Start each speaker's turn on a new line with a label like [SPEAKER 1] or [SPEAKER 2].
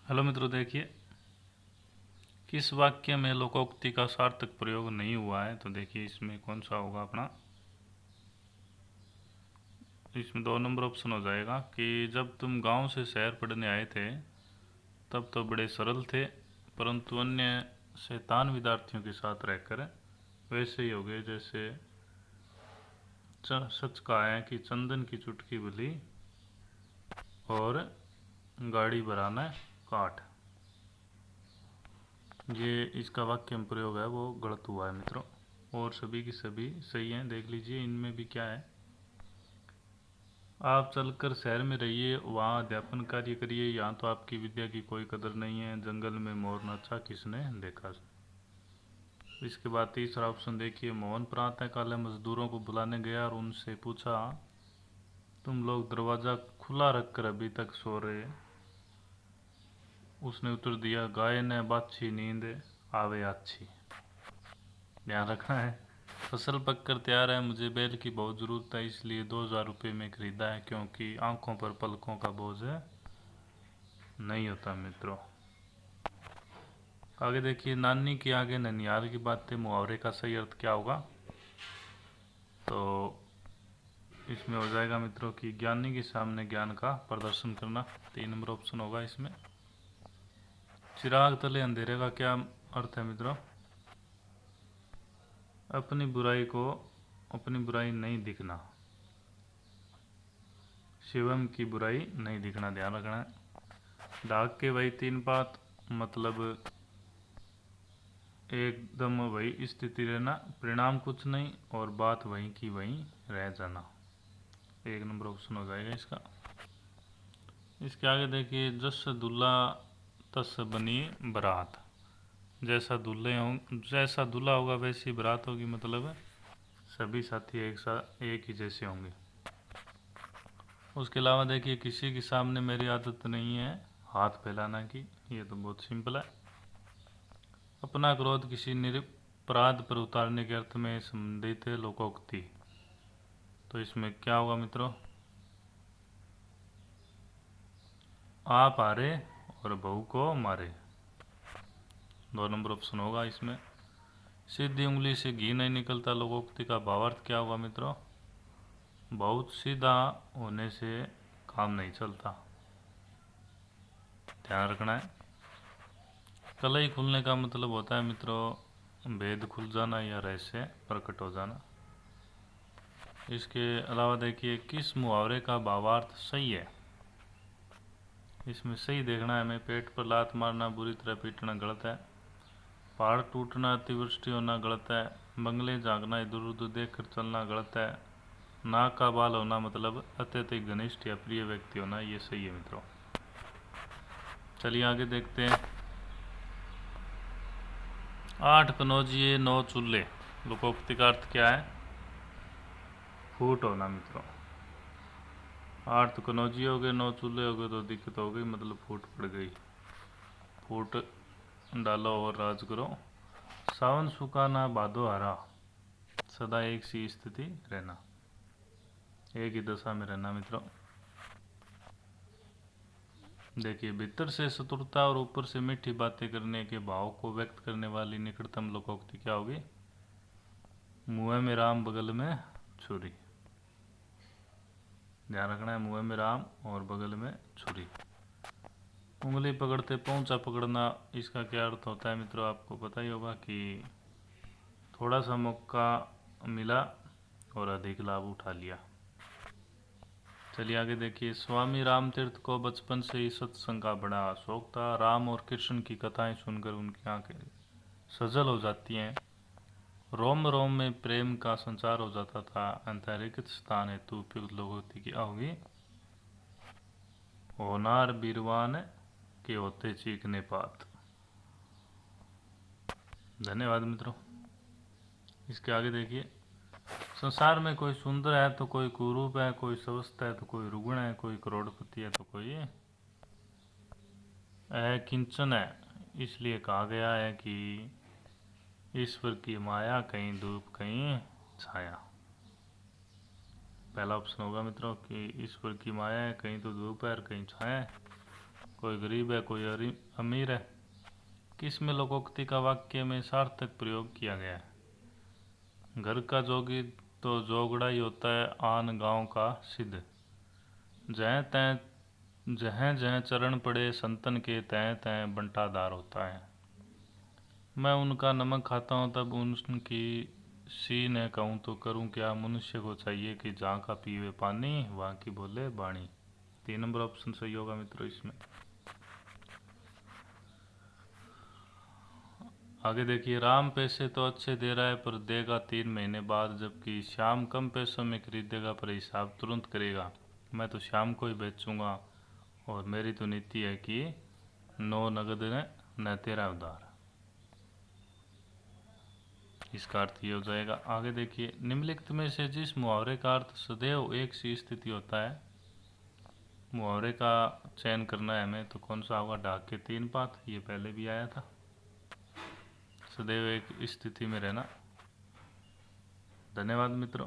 [SPEAKER 1] Hello मित्रों, देखिए किस वाक्य में लोकोक्ति का सार्थक प्रयोग नहीं हुआ है। तो देखिए इसमें कौन सा होगा अपना। इसमें 2 नंबर ऑप्शन हो जाएगा कि जब तुम गांव से शहर पढ़ने आए थे तब तो बड़े सरल थे, परंतु अन्य शैतान विद्यार्थियों के साथ रहकर वैसे ही हो गए जैसे सच कहा है कि चंदन की चुटकी बली और गाड़ी भराना काठ। ये इसका वाक्य में प्रयोग है वो गलत हुआ है मित्रों, और सभी की सभी सही हैं। देख लीजिए इनमें भी क्या है। आप चलकर शहर में रहिए, वहाँ अध्यापन कार्य करिए, यहाँ तो आपकी विद्या की कोई कदर नहीं है। जंगल में मोर नाचा किसने देखा। इसके बाद तीसरा ऑप्शन देखिए, मोहन प्रातःकाल मजदूरों को बुलाने गया और उनसे पूछा, तुम लोग दरवाज़ा खुला रखकर अभी तक सो रहे। उसने उत्तर दिया, गाय ने बाछी नींद आवे अच्छी। ध्यान रखना है। फसल पककर तैयार है, मुझे बैल की बहुत ज़रूरत है, इसलिए 2,000 रुपये में खरीदा है, क्योंकि आंखों पर पलकों का बोझ नहीं होता मित्रों। आगे देखिए, नानी के आगे ननिहाल की बातें, मुहावरे का सही अर्थ क्या होगा। तो इसमें हो जाएगा मित्रों कि ज्ञानी के सामने ज्ञान का प्रदर्शन करना। 3 नंबर ऑप्शन होगा इसमें। चिराग तले अंधेरे का क्या अर्थ है मित्रों। अपनी बुराई नहीं दिखना, शिवम की बुराई नहीं दिखना। ध्यान रखना है। डाक के वही 3 बात, मतलब एकदम वही स्थिति रहना, परिणाम कुछ नहीं, और बात वहीं की वहीं रह जाना। 1 नंबर ऑप्शन हो जाएगा इसका। इसके आगे देखिए, जस दूल्हा तस बनी बारात। जैसा दूल्हा होगा वैसी बारात होगी, मतलब सभी साथी एक ही जैसे होंगे। उसके अलावा देखिए, किसी के सामने मेरी आदत नहीं है हाथ फैलाना की। ये तो बहुत सिंपल है। अपना क्रोध किसी निरपराध पर उतारने के अर्थ में संबंधित है लोकोक्ति। तो इसमें क्या होगा मित्रों, आप हारे और बहू को मारे। 2 नंबर ऑप्शन होगा इसमें। सीधी उंगली से घी नहीं निकलता लोकोक्ति का भावार्थ क्या होगा मित्रों। बहुत सीधा होने से काम नहीं चलता। ध्यान रखना है। कलई खुलने का मतलब होता है मित्रों भेद खुल जाना या रहस्य प्रकट हो जाना। इसके अलावा देखिए, किस मुहावरे का भावार्थ सही है। इसमें सही देखना है हमें। पेट पर लात मारना, बुरी तरह पीटना गलत है। पहाड़ टूटना, अतिवृष्टि होना गलत है। बंगले झांकना, इधर उधर देख कर चलना गलत है। नाक का बाल होना मतलब अत्यधिक घनिष्ठ या प्रिय व्यक्ति होना, ये सही है मित्रों। चलिए आगे देखते हैं। 8 कनौजिए 9 चूल्हे, लोकोक्ति का अर्थ क्या है। फूट होना मित्रों। 8 कनौजिए हो गए, 9 चूल्हे हो गए, तो दिक्कत हो गई, मतलब फूट पड़ गई। फूट डालो और राज करो। सावन सुखाना भादो हरा, सदा एक सी स्थिति रहना, एक ही दशा में रहना मित्रों। देखिए, भीतर से चतुरता और ऊपर से मीठी बातें करने के भाव को व्यक्त करने वाली निकटतम लोकोक्ति क्या होगी। मुँह में राम बगल में छुरी। ध्यान रखना है, मुँह में राम और बगल में छुरी। उंगली पकड़ते पहुंचा पकड़ना, इसका क्या अर्थ होता है मित्रों, आपको पता ही होगा कि थोड़ा सा मौका मिला और अधिक लाभ उठा लिया। चलिए आगे देखिए, स्वामी रामतीर्थ को बचपन से ही सत्संग का बड़ा शौक था। राम और कृष्ण की कथाएं सुनकर उनकी आंखें सजल हो जाती हैं, रोम रोम में प्रेम का संचार हो जाता था। अंतरिक्त स्थान हेतु उपयुक्त लोकोक्ति क्या होगी। होनार बीरवान के होते चीखने पात। धन्यवाद मित्रों। इसके आगे देखिए, संसार में कोई सुंदर है तो कोई कुरूप है, कोई स्वस्थ है तो कोई रुग्ण है, कोई करोड़पति है तो कोई अकिंचन है। इसलिए कहा गया है कि ईश्वर की माया कहीं धूप कहीं छाया। पहला ऑप्शन होगा मित्रों कि ईश्वर की माया है, कहीं तो धूप है और कहीं छाया है। कोई गरीब है, कोई अमीर है। किस में लोकोक्ति का वाक्य में सार्थक प्रयोग किया गया है? घर का जोगी तो जोगड़ा ही होता है, आन गांव का सिद्ध। जहाँ तैं जहाँ जहाँ चरण पड़े संतन के, तैं तैं बंटाधार होता है। मैं उनका नमक खाता हूँ तब उनकी सी न कहूँ तो करूँ क्या। मनुष्य को चाहिए कि जहाँ का पीवे पानी, वहाँ की बोले बाणी। 3 नंबर ऑप्शन सही होगा मित्रों इसमें। आगे देखिए, राम पैसे तो अच्छे दे रहा है पर देगा 3 महीने बाद, जबकि श्याम कम पैसों में खरीदेगा पर हिसाब तुरंत करेगा। मैं तो श्याम को ही बेचूंगा और मेरी तो नीति है कि नो नगद न तेरा उधार। इसका अर्थ ये हो जाएगा। आगे देखिए, निम्नलिखित में से जिस मुहावरे का अर्थ सदैव एक सी स्थिति होता है, मुहावरे का चयन करना है हमें, तो कौन सा होगा? डाक के 3 पात, ये पहले भी आया था। सदैव एक स्थिति में रहना। धन्यवाद मित्रों।